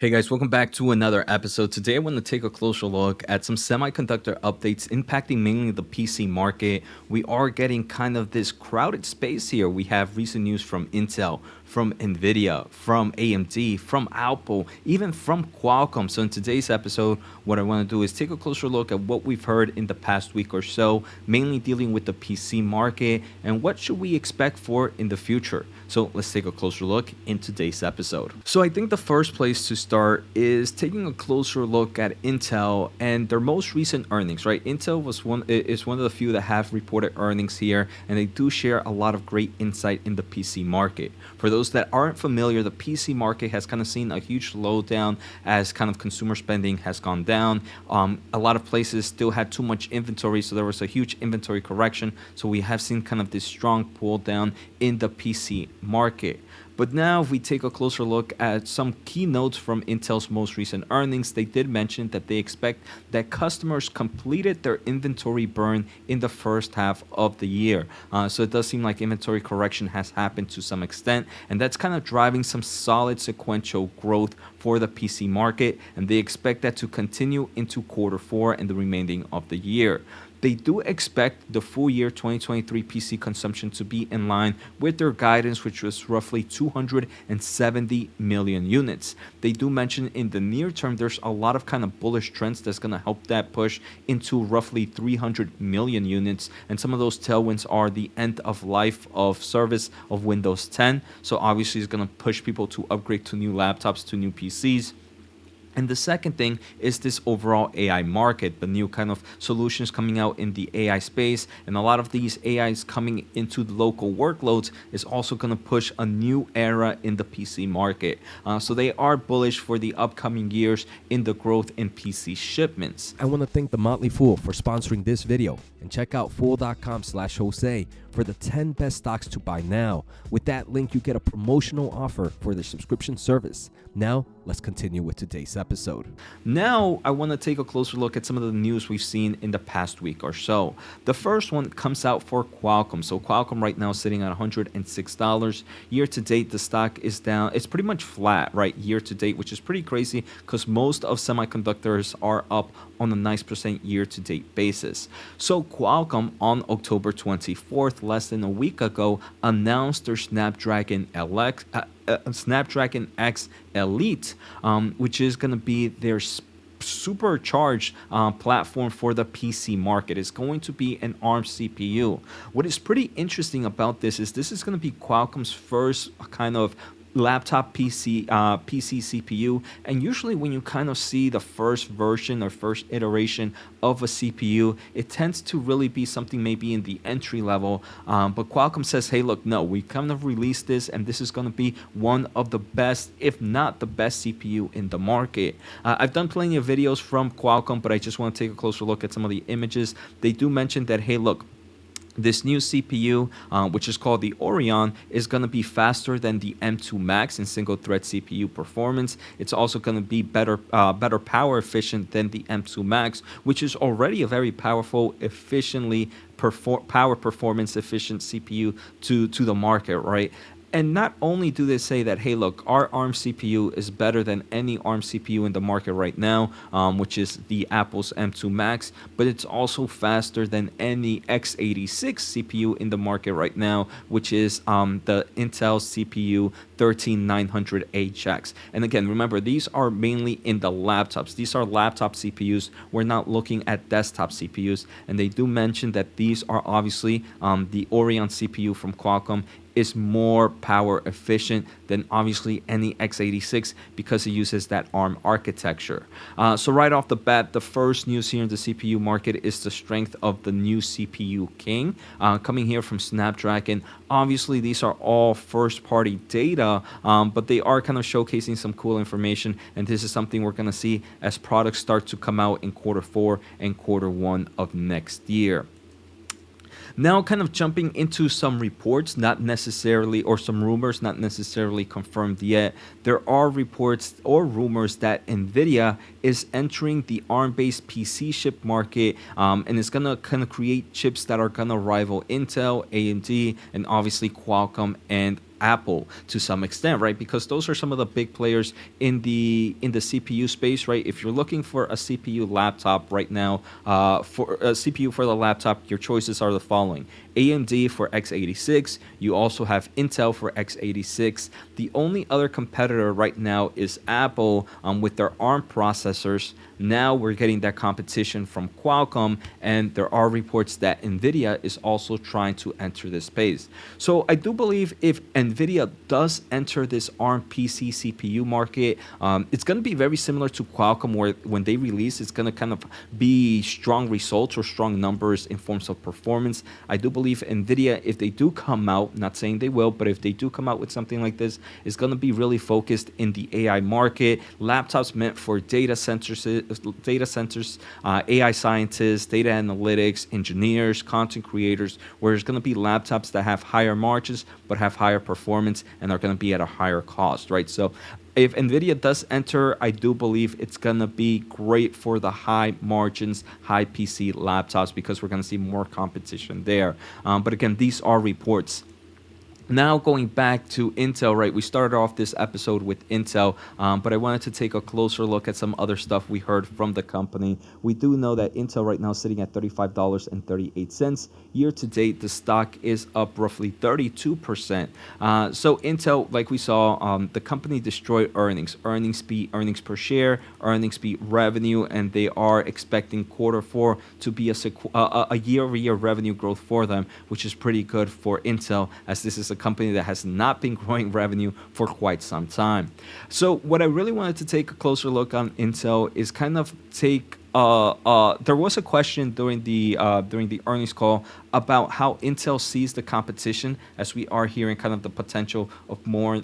Hey guys, welcome back to another episode. Today I want to take a closer look at some semiconductor updates impacting mainly the PC market. We are getting kind of this crowded space here. We have recent news from Intel, from Nvidia, from AMD, from Apple, even from Qualcomm. So in today's episode, what I want to do is take a closer look at what we've heard in the past week or so, mainly dealing with the PC market and what should we expect for in the future. So let's take a closer look in today's episode. So I think the first place to start is taking a closer look at Intel and their most recent earnings, right? Intel is one of the few that have reported earnings here, and they do share a lot of great insight in the PC market. For those that aren't familiar, the PC market has kind of seen a huge slowdown as kind of consumer spending has gone down. A lot of places still had too much inventory, so there was a huge inventory correction. So we have seen kind of this strong pull down in the PC market. But now, if we take a closer look at some key notes from Intel's most recent earnings, they did mention that they expect that customers completed their inventory burn in the first half of the year. So it does seem like inventory correction has happened to some extent, and that's kind of driving some solid sequential growth for the PC market, and they expect that to continue into quarter four and the remaining of the year. They do expect the full year 2023 PC consumption to be in line with their guidance, which was roughly 270 million units. They do mention in the near term, there's a lot of kind of bullish trends that's going to help that push into roughly 300 million units. And some of those tailwinds are the end of life of service of Windows 10. So obviously, it's going to push people to upgrade to new laptops, to new PCs. And the second thing is this overall AI market, the new kind of solutions coming out in the AI space. And a lot of these AIs coming into the local workloads is also going to push a new era in the PC market. So they are bullish for the upcoming years in the growth in PC shipments. I want to thank the Motley Fool for sponsoring this video, and check out fool.com/Jose for the 10 best stocks to buy now. With that link, you get a promotional offer for the subscription service. Now, let's continue with today's episode. Now, I want to take a closer look at some of the news we've seen in the past week or so. The first one comes out for Qualcomm. So Qualcomm right now is sitting at $106. Year to date, the stock is down. It's pretty much flat, right? Year to date, which is pretty crazy because most of semiconductors are up on a nice percent year to date basis. So Qualcomm on October 24th, less than a week ago, announced their Snapdragon X Elite, which is going to be their supercharged platform for the PC market. It's going to be an ARM CPU. What is pretty interesting about this is going to be Qualcomm's first kind of laptop PC CPU, and usually when you kind of see the first version or first iteration of a CPU, it tends to really be something maybe in the entry level, but Qualcomm says, hey look, no, we kind of released this and this is going to be one of the best, if not the best CPU in the market. I've done plenty of videos from Qualcomm, but I just want to take a closer look at some of the images. They do mention that, hey look, this new CPU, which is called the Orion, is going to be faster than the M2 Max in single-thread CPU performance. It's also going to be better power efficient than the M2 Max, which is already a very powerful, efficiently power performance efficient CPU to the market, right? And not only do they say that, hey, look, our ARM CPU is better than any ARM CPU in the market right now, which is the Apple's M2 Max, but it's also faster than any x86 CPU in the market right now, which is the Intel CPU 13900HX. And again, remember, these are mainly in the laptops. These are laptop CPUs. We're not looking at desktop CPUs. And they do mention that these are obviously the Orion CPU from Qualcomm is more power efficient than obviously any x86 because it uses that ARM architecture. So right off the bat, the first news here in the CPU market is the strength of the new CPU King coming here from Snapdragon. Obviously, these are all first-party data, but they are kind of showcasing some cool information, and this is something we're going to see as products start to come out in quarter four and quarter one of next year. Now, kind of jumping into some reports, not necessarily, or some rumors, not necessarily confirmed yet. There are reports or rumors that Nvidia is entering the ARM-based PC chip market, and it's gonna kind of create chips that are gonna rival Intel, AMD, and obviously Qualcomm and Apple to some extent, right? Because those are some of the big players in the CPU space, right? If you're looking for a CPU laptop right now, for a CPU for the laptop, your choices are the following: AMD for x86. You also have Intel for x86. The only other competitor right now is Apple with their ARM processors. Now we're getting that competition from Qualcomm, and there are reports that Nvidia is also trying to enter this space. So I do believe if Nvidia does enter this ARM PC CPU market, it's going to be very similar to Qualcomm, where when they release, it's going to kind of be strong results or strong numbers in forms of performance. I do believe Nvidia, if they do come out, not saying they will, but if they do come out with something like this, is going to be really focused in the AI market. Laptops meant for data centers, AI scientists, data analytics, engineers, content creators, where there's going to be laptops that have higher margins but have higher performance and are going to be at a higher cost, right? So if Nvidia does enter, I do believe it's going to be great for the high margins, high PC laptops, because we're going to see more competition there. But again, these are reports. Now going back to Intel, right? We started off this episode with Intel, but I wanted to take a closer look at some other stuff we heard from the company. We do know that Intel right now is sitting at $35.38. Year to date, the stock is up roughly 32%. So Intel, like we saw, the company destroyed earnings beat earnings per share, earnings beat revenue, and they are expecting Q4 to be a year-over-year revenue growth for them, which is pretty good for Intel, as this is a company that has not been growing revenue for quite some time. So what I really wanted to take a closer look on Intel is kind of take there was a question during the earnings call about how Intel sees the competition, as we are hearing kind of the potential of more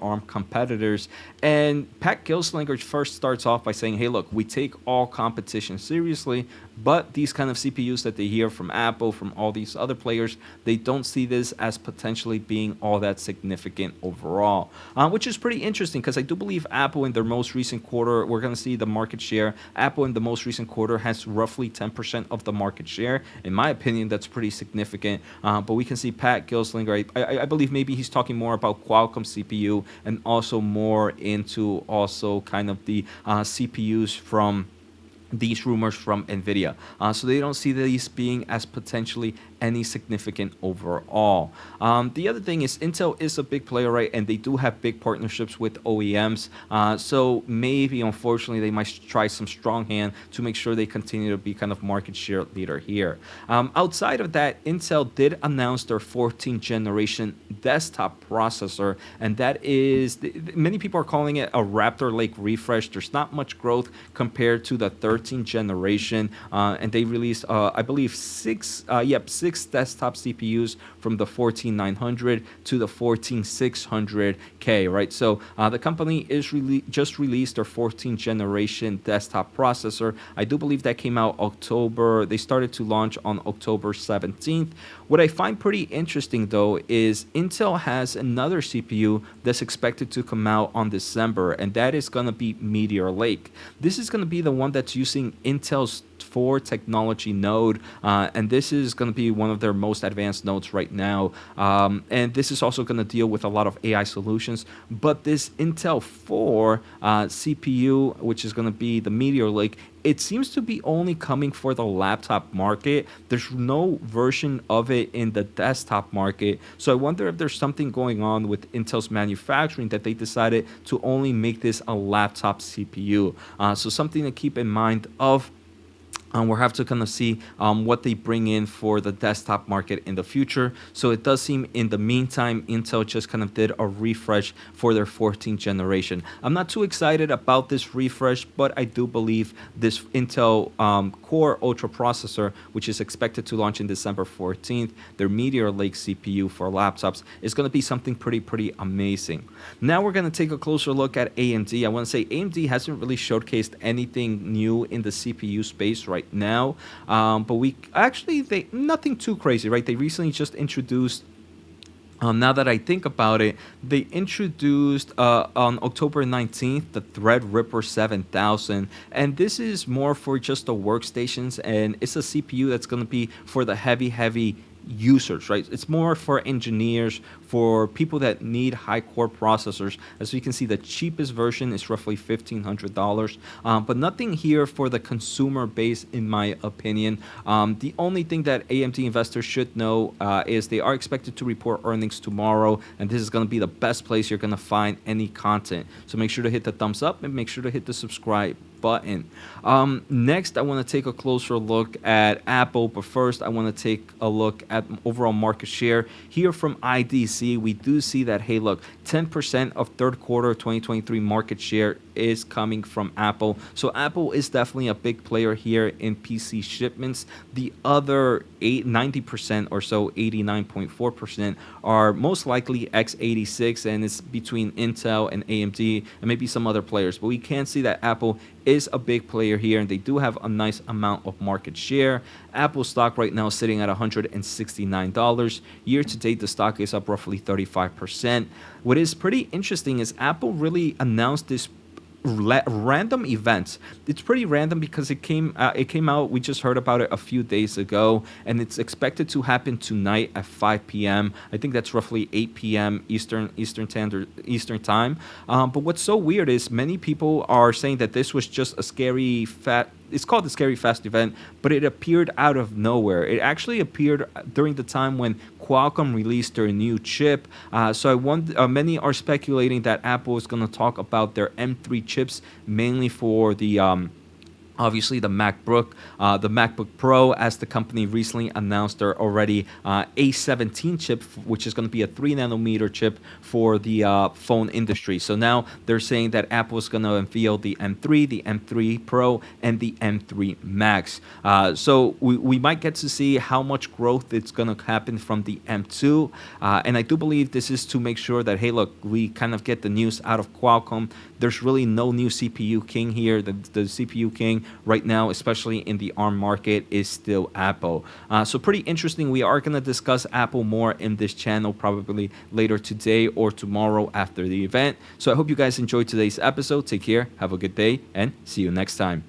ARM competitors. And Pat Gilslinger first starts off by saying, hey, look, we take all competition seriously, but these kind of CPUs that they hear from Apple, from all these other players, they don't see this as potentially being all that significant overall, which is pretty interesting, because I do believe Apple in their most recent quarter, we're going to see the market share. Apple in the most recent quarter has roughly 10% of the market share. In my opinion, that's pretty significant. But we can see Pat Gilslinger, I believe maybe he's talking more about Qualcomm CPU, and also more into also kind of the CPUs from these rumors from Nvidia. So they don't see these being as potentially any significant overall. The other thing is Intel is a big player, right? And they do have big partnerships with OEMs. So maybe, unfortunately, they might try some strong hand to make sure they continue to be kind of market share leader here. Outside of that, Intel did announce their 14th generation desktop processor, and that is, many people are calling it a Raptor Lake refresh. There's not much growth compared to the 13th generation, and they released, I believe, six desktop CPUs from the 14900 to the 14600K, right? So the company is just released their 14th generation desktop processor. I do believe that came out October. They started to launch on October 17th. What I find pretty interesting, though, is Intel has another CPU that's expected to come out on December, and that is going to be Meteor Lake. This is going to be the one that's using Intel's 4 technology node, and this is going to be one of their most advanced nodes right now, and this is also going to deal with a lot of AI solutions. But this Intel 4 CPU, which is going to be the Meteor Lake, it seems to be only coming for the laptop market. There's no version of it in the desktop market. So I wonder if there's something going on with Intel's manufacturing that they decided to only make this a laptop CPU. So something to keep in mind of. We'll have to kind of see what they bring in for the desktop market in the future. So it does seem in the meantime, Intel just kind of did a refresh for their 14th generation. I'm not too excited about this refresh, but I do believe this Intel Core Ultra processor, which is expected to launch in December 14th, their Meteor Lake CPU for laptops, is going to be something pretty amazing. Now we're going to take a closer look at AMD. I want to say AMD hasn't really showcased anything new in the CPU space right now, but nothing too crazy, right? They recently just introduced, now that I think about it, they introduced on October 19th the Threadripper 7000, and this is more for just the workstations, and it's a CPU that's going to be for the heavy users, right? It's more for engineers, for people that need high core processors. As you can see, the cheapest version is roughly $1,500, but nothing here for the consumer base, in my opinion. The only thing that AMD investors should know is they are expected to report earnings tomorrow, and this is going to be the best place you're going to find any content. So make sure to hit the thumbs up and make sure to hit the subscribe button. Next, I want to take a closer look at Apple, but first I want to take a look at overall market share. Here from IDC, we do see that, hey, look, 10% of third quarter 2023 market share is coming from Apple. So Apple is definitely a big player here in PC shipments. The other 90% or so, 89.4%, are most likely x86, and it's between Intel and AMD and maybe some other players. But we can see that Apple is a big player here, and they do have a nice amount of market share. Apple stock right now is sitting at $169. Year to date, the stock is up roughly 35%. What is pretty interesting is Apple really announced this random events. It's pretty random because it came out, we just heard about it a few days ago, and it's expected to happen tonight at 5 p.m. I think that's roughly 8 p.m. Eastern time. But what's so weird is many people are saying that this was just a scary it's called the Scary Fast event, but it appeared out of nowhere. It actually appeared during the time when Qualcomm released their new chip. Many are speculating that Apple is going to talk about their M3 chips, mainly for the obviously the MacBook Pro, as the company recently announced their already A17 chip, which is going to be a 3-nanometer chip for the phone industry. So now they're saying that Apple is going to unveil the M3, the M3 Pro, and the M3 Max. So we might get to see how much growth it's going to happen from the M2. And I do believe this is to make sure that, hey, look, we kind of get the news out of Qualcomm. There's really no new CPU king here. The CPU king right now, especially in the ARM market, is still Apple. So pretty interesting. We are going to discuss Apple more in this channel probably later today or tomorrow after the event. So I hope you guys enjoyed today's episode. Take care, have a good day, and see you next time.